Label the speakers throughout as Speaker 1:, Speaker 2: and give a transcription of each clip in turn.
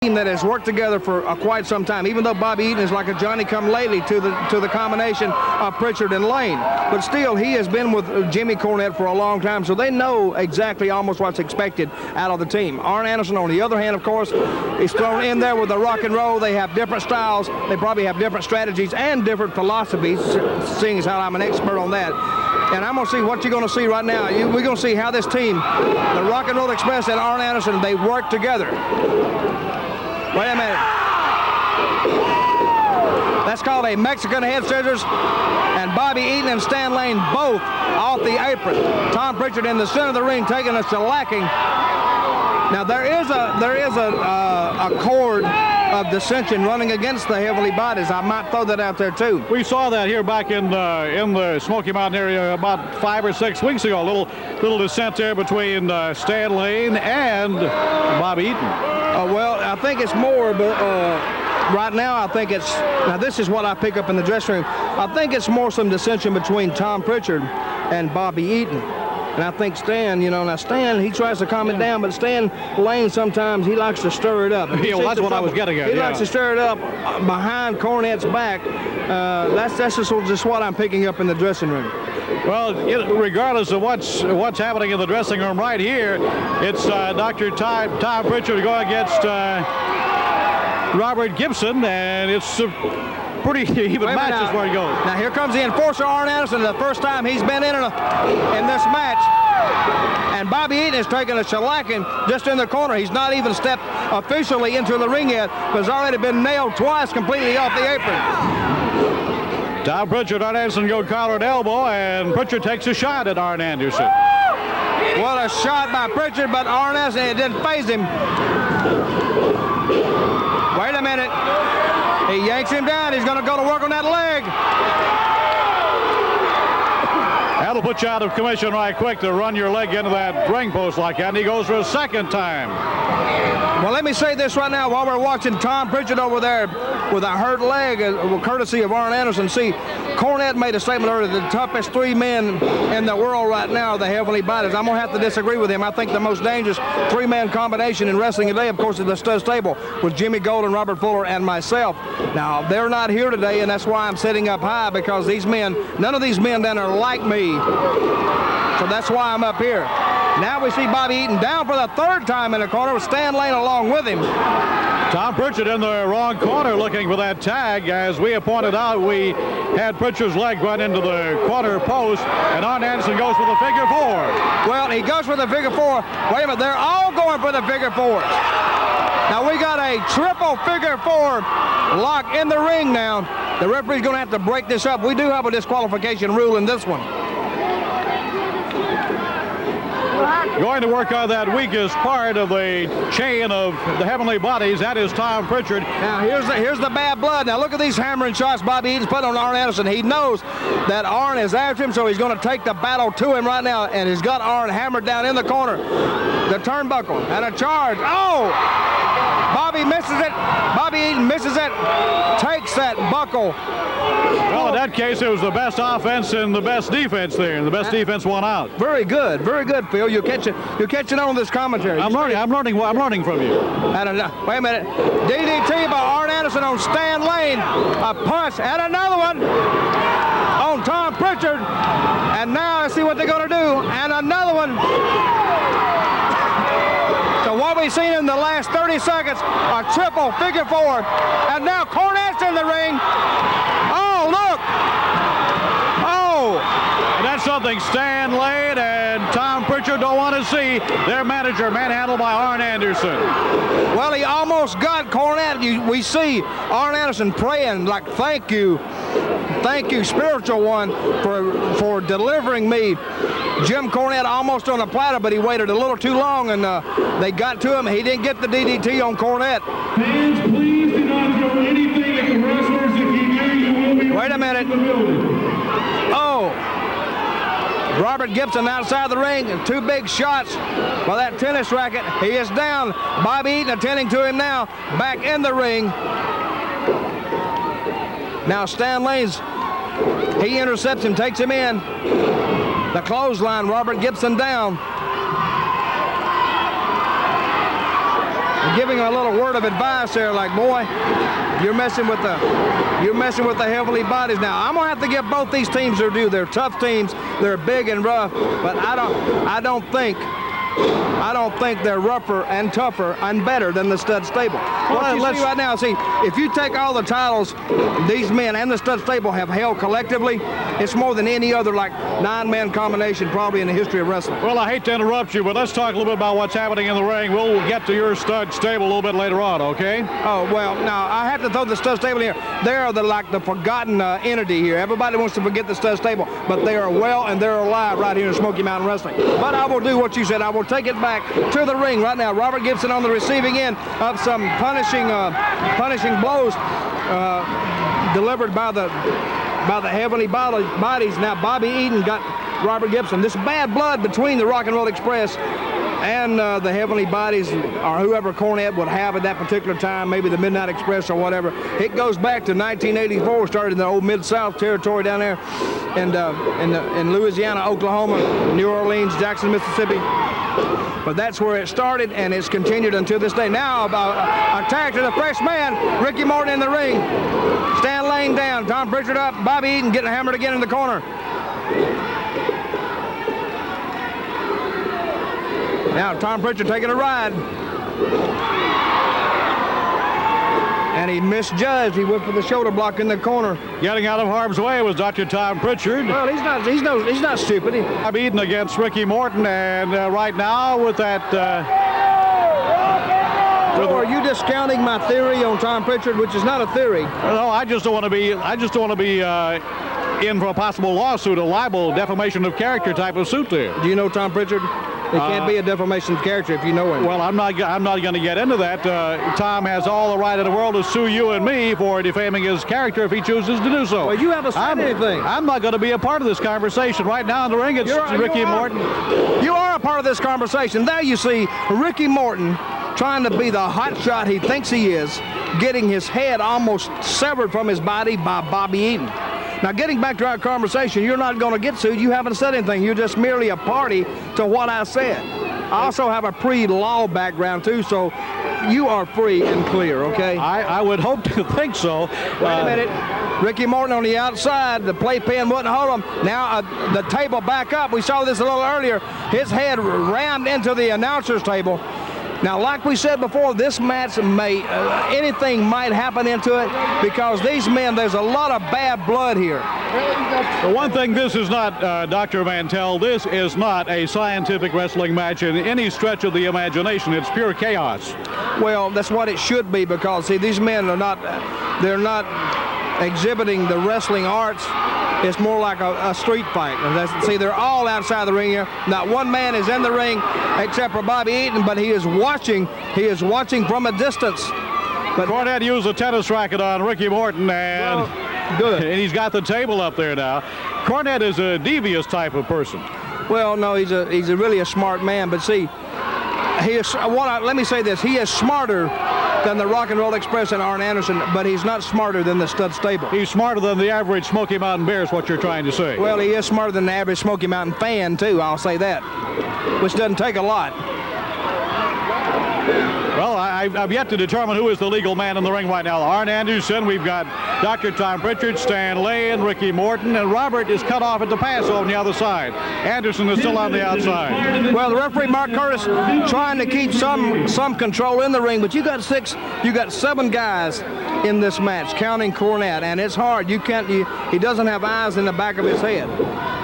Speaker 1: team that has worked together for quite some time, even though Bobby Eaton is like a Johnny-come-lately to the combination of Pritchard and Lane. But still, he has been with Jimmy Cornette for a long time, so they know exactly almost what's expected out of the team. Arn Anderson, on the other hand, of course, is thrown in there with the rock and roll. They have different styles. They probably have different strategies and different philosophies, seeing as how I'm an expert on that. And I'm going to see what you're going to see right now. We're going to see how this team, the Rock and Roll Express and Arn Anderson, they work together. Wait a minute. That's called a Mexican head scissors. And Bobby Eaton and Stan Lane both off the apron. Tom Pritchard in the center of the ring taking a shellacking. Now there is a cord of dissension running against the heavenly bodies. I might throw that out there too.
Speaker 2: We saw that here back in the Smoky Mountain area about 5 or 6 weeks ago. A little dissent there between Stan Lane and Bobby Eaton.
Speaker 1: Well, I think it's more, but right now I think it's, now this is what I pick up in the dressing room. I think it's more some dissension between Tom Pritchard and Bobby Eaton. And I think Stan, now Stan, he tries to calm it down, but Stan Lane sometimes he likes to stir it up.
Speaker 2: Yeah, well, that's what I was getting at.
Speaker 1: He likes to stir it up behind Cornette's back. That's just what I'm picking up in the dressing room.
Speaker 2: Well, regardless of what's happening in the dressing room right here, it's Dr. Tom Pritchard going against Robert Gibson, and it's pretty even match as where he goes.
Speaker 1: Now here comes the enforcer, Arn Anderson, the first time he's been in this match. And Bobby Eaton is taking a shellacking just in the corner. He's not even stepped officially into the ring yet, but has already been nailed twice completely off the apron.
Speaker 2: Tom Pritchard, Arn Anderson go collar and elbow, and Pritchard takes a shot at Arn Anderson.
Speaker 1: What a shot by Pritchard, but Arn Anderson, it didn't faze him. Wait a minute. He yanks him down. He's going to go to work on that leg.
Speaker 2: That'll put you out of commission right quick to run your leg into that ring post like that, and he goes for a second time.
Speaker 1: Well, let me say this right now while we're watching Tom Pritchard over there with a hurt leg, courtesy of Arn Anderson. See, Cornette made a statement earlier, the toughest 3 men in the world right now are the heavenly bodies. I'm going to have to disagree with him. I think the most dangerous 3-man combination in wrestling today, of course, is the Stud Stable with Jimmy Golden, Robert Fuller, and myself. Now, they're not here today, and that's why I'm sitting up high, because these men, none of these men down there are like me. So that's why I'm up here. Now we see Bobby Eaton down for the 3rd time in the corner with Stan Lane along with him.
Speaker 2: Tom Pritchard in the wrong corner looking for that tag. As we have pointed out, we had Pritchard's leg run into the corner post, and Arn Anderson goes for the figure 4.
Speaker 1: Well, he goes for the figure 4. Wait a minute, they're all going for the figure 4s. Now we got a triple figure 4 lock in the ring now. The referee's going to have to break this up. We do have a disqualification rule in this one.
Speaker 2: Going to work on that weakest part of the chain of the heavenly bodies. That is Tom Pritchard.
Speaker 1: Now here's the bad blood. Now look at these hammering shots Bobby Eaton's put on Arn Anderson. He knows that Arn is after him, so he's going to take the battle to him right now, and he's got Arn hammered down in the corner. The turnbuckle and a charge. Oh! Bobby misses it. Bobby Eaton misses it. Takes that buckle.
Speaker 2: Well, in that case, it was the best offense and the best defense there, and the best defense won out.
Speaker 1: Very good, Phil. You're catching on this commentary. I'm
Speaker 2: learning from you.
Speaker 1: I don't know. Wait a minute. DDT by Arn Anderson on Stan Lane. A punch and another one on Tom Pritchard. And now let's see what they're going to do. And another one. So what we've seen in the last 30 seconds, a triple figure 4. And now Cornette's in the ring. Oh, look. Oh.
Speaker 2: And that's something Stan Lane and Tom Pritchard don't want to see. Their manager manhandled by Arn Anderson.
Speaker 1: Well, he almost got Cornette. We see Arn Anderson praying like, thank you, spiritual one, for delivering me. Jim Cornette almost on the platter, but he waited a little too long, and they got to him. He didn't get the DDT on Cornette.
Speaker 3: Fans, please do not throw anything at the wrestlers. If you do, you will be...
Speaker 1: Wait a minute. Oh. Robert Gibson outside the ring, and 2 big shots by that tennis racket. He is down. Bobby Eaton attending to him now, back in the ring. Now Stan Lane's, he intercepts him, takes him in. The clothesline, Robert Gibson down. giving him a little word of advice there, like, boy, you're messing with the heavily bodies. Now, I'm gonna have to give both these teams their due. They're tough teams. They're big and rough, but I don't think they're rougher and tougher and better than the stud stable. Well, let's see right now. See, if you take all the titles these men and the stud stable have held collectively, it's more than any other like 9-man combination probably in the history of wrestling.
Speaker 2: Well, I hate to interrupt you, but let's talk a little bit about what's happening in the ring. We'll get to your stud stable a little bit later on, okay?
Speaker 1: Oh, well, now I have to throw the stud stable here. They are like the forgotten entity here. Everybody wants to forget the stud stable, but they are well and they're alive right here in Smoky Mountain Wrestling. But I will do what you said. I will take it back to the ring right now. Robert Gibson on the receiving end of some punishing blows delivered by the heavenly bodies. Now Bobby Eaton got Robert Gibson. This bad blood between the Rock and Roll Express and the heavenly bodies, or whoever Cornette would have at that particular time, maybe the Midnight Express or whatever. It goes back to 1984, started in the old Mid-South territory down there in Louisiana, Oklahoma, New Orleans, Jackson, Mississippi. But that's where it started, and it's continued until this day. Now, a tag to the fresh man, Ricky Morton in the ring. Stan Lane down, Tom Pritchard up, Bobby Eaton getting hammered again in the corner. Now, Tom Pritchard taking a ride. And he misjudged. He went for the shoulder block in the corner.
Speaker 2: Getting out of harm's way was Dr. Tom Pritchard.
Speaker 1: Well, he's not stupid.
Speaker 2: I'm Eaton against Ricky Morton, and right now with that.
Speaker 1: Are you discounting my theory on Tom Pritchard, which is not a theory?
Speaker 2: No, I just don't want to be. In for a possible lawsuit, a libel, defamation of character type of suit there.
Speaker 1: Do you know Tom Pritchard? It can't be a defamation of character if you know him.
Speaker 2: Well, I'm not going to get into that. Tom has all the right in the world to sue you and me for defaming his character if he chooses to do so.
Speaker 1: Well, you haven't said anything.
Speaker 2: I'm not going to be a part of this conversation. Right now in the ring, it's Ricky Morton.
Speaker 1: You are a part of this conversation. There you see Ricky Morton trying to be the hot shot he thinks he is, getting his head almost severed from his body by Bobby Eaton. Now, getting back to our conversation, you're not going to get sued. You haven't said anything. You're just merely a party to what I said. I also have a pre-law background, too, so you are free and clear, okay?
Speaker 2: I would hope to think so.
Speaker 1: Wait a minute. Ricky Morton on the outside. The playpen wouldn't hold him. Now, the table back up. We saw this a little earlier. His head rammed into the announcer's table. Now, like we said before, this match anything might happen into it because these men, there's a lot of bad blood here.
Speaker 2: The one thing, this is not, Dr. Mantell, this is not a scientific wrestling match in any stretch of the imagination. It's pure chaos.
Speaker 1: Well, that's what it should be because, see, these men are not, they're not exhibiting the wrestling arts. It's more like a street fight. See, they're all outside the ring here. Not one man is in the ring except for Bobby Eaton, but he is watching. He is watching from a distance. But
Speaker 2: Cornette used a tennis racket on Ricky Morton, and,
Speaker 1: good.
Speaker 2: And he's got the table up there now. Cornette is a devious type of person.
Speaker 1: Well, no, he's really a smart man. But see, let me say this: he is smarter than the Rock and Roll Express and Arn Anderson, but he's not smarter than the stud stable.
Speaker 2: He's smarter than the average Smoky Mountain Bear is what you're trying to say.
Speaker 1: Well, he is smarter than the average Smoky Mountain fan, too, I'll say that, which doesn't take a lot.
Speaker 2: Well, I've yet to determine who is the legal man in the ring right now. Arn Anderson, we've got Dr. Tom Pritchard, Stan Lane, Ricky Morton, and Robert is cut off at the pass on the other side. Anderson is still on the outside.
Speaker 1: Well, the referee, Mark Curtis, trying to keep some control in the ring, but you got 7 guys in this match, counting Cornette, and it's hard. He doesn't have eyes in the back of his head.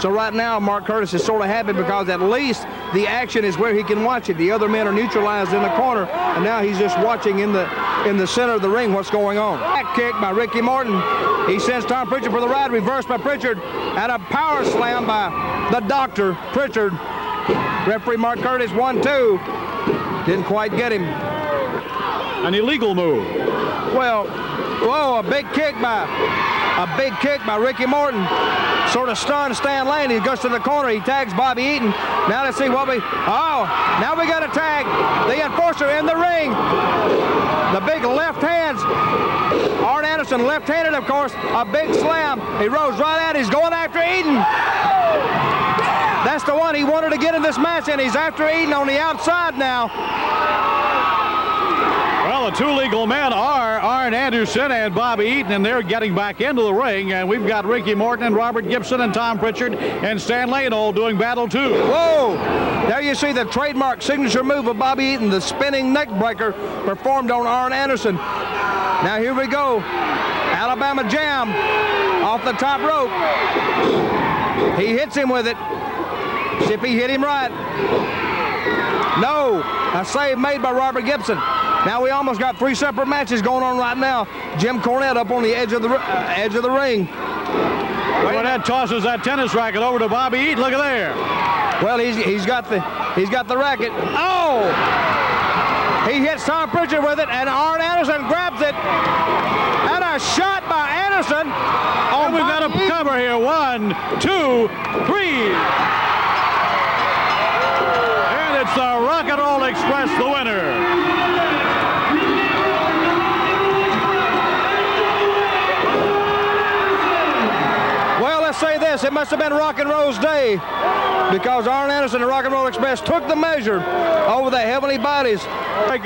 Speaker 1: So right now, Mark Curtis is sort of happy because at least the action is where he can watch it. The other men are neutralized in the corner, and now he's just watching in the center of the ring what's going on. Back kick by Ricky Morton. He sends Tom Pritchard for the ride, reversed by Pritchard, and a power slam by the Doctor Pritchard. Referee Mark Curtis, 1-2. Didn't quite get him.
Speaker 2: An illegal move.
Speaker 1: Well, whoa, a big kick by Ricky Morton. Sort of stunned Stan Lane. He goes to the corner. He tags Bobby Eaton. Now let's see what now we got a tag. The enforcer in the ring. The big left hands. Arn Anderson left-handed, of course. A big slam. He rose right at. He's going after Eaton. That's the one he wanted to get in this match, and he's after Eaton on the outside now.
Speaker 2: Well, the two legal men are Arn Anderson and Bobby Eaton, and they're getting back into the ring. And we've got Ricky Morton and Robert Gibson and Tom Pritchard and Stan Lane all doing battle too.
Speaker 1: Whoa! There you see the trademark signature move of Bobby Eaton, the spinning neck breaker performed on Arn Anderson. Now here we go. Alabama Jam off the top rope. He hits him with it. See if he hit him right. No, a save made by Robert Gibson. Now we almost got three separate matches going on right now. Jim Cornette up on the edge of the ring.
Speaker 2: Cornette tosses that tennis racket over to Bobby Eaton. Look at there.
Speaker 1: Well, he's got the racket. Oh! He hits Tom Pritchard with it, and Arn Anderson grabs it. And a shot by Anderson.
Speaker 2: Oh, we've got a cover here. 1, 2, 3. And it's the Rock and Roll Express, the winner.
Speaker 1: Well, let's say this. It must have been Rock and Roll's day because Arn Anderson and Rock and Roll Express took the measure over the Heavenly Bodies.